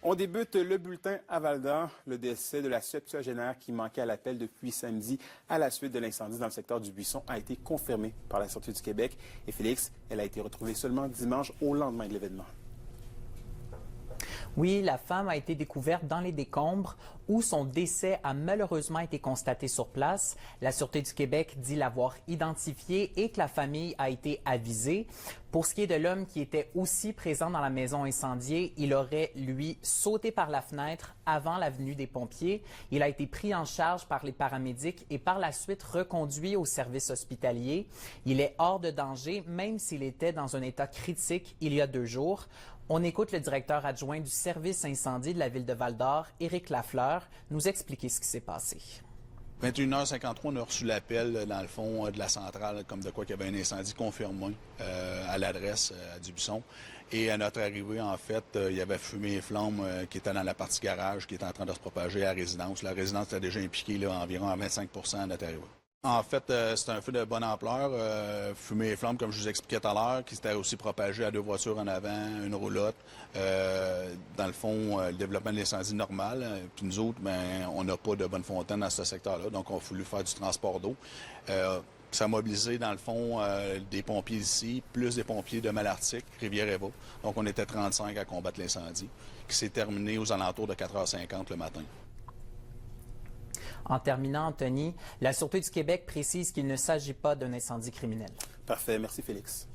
On débute le bulletin à Val-d'Or. Le décès de la septuagénaire qui manquait à l'appel depuis samedi à la suite de l'incendie dans le secteur du Buisson a été confirmé par la Sûreté du Québec. Et Félix, elle a été retrouvée seulement dimanche au lendemain de l'événement. Oui, la femme a été découverte dans les décombres où son décès a malheureusement été constaté sur place. La Sûreté du Québec dit l'avoir identifié et que la famille a été avisée. Pour ce qui est de l'homme qui était aussi présent dans la maison incendiée, il aurait, lui, sauté par la fenêtre avant la venue des pompiers. Il a été pris en charge par les paramédics et par la suite reconduit au service hospitalier. Il est hors de danger, même s'il était dans un état critique il y a 2 jours. On écoute le directeur adjoint du service incendie de la ville de Val-d'Or, Éric Lafleur, nous expliquer ce qui s'est passé. 21h53, on a reçu l'appel, dans le fond, de la centrale, comme de quoi qu'il y avait un incendie confirmé à l'adresse du Buisson. Et à notre arrivée, en fait, il y avait fumée et flammes qui étaient dans la partie garage, qui était en train de se propager à la résidence. La résidence était déjà impliquée là, environ à 25 à notre arrivée. En fait, c'est un feu de bonne ampleur, fumée et flammes, comme je vous expliquais tout à l'heure, qui s'était aussi propagé à 2 voitures en avant, une roulotte. Dans le fond, le développement de l'incendie normal. Puis nous autres, on n'a pas de bonne fontaine dans ce secteur-là, donc on a voulu faire du transport d'eau. Ça a mobilisé, dans le fond, des pompiers ici, plus des pompiers de Malartic, Rivière-Éva. Donc on était 35 à combattre l'incendie, qui s'est terminé aux alentours de 4h50 le matin. En terminant, Anthony, la Sûreté du Québec précise qu'il ne s'agit pas d'un incendie criminel. Parfait. Merci, Félix.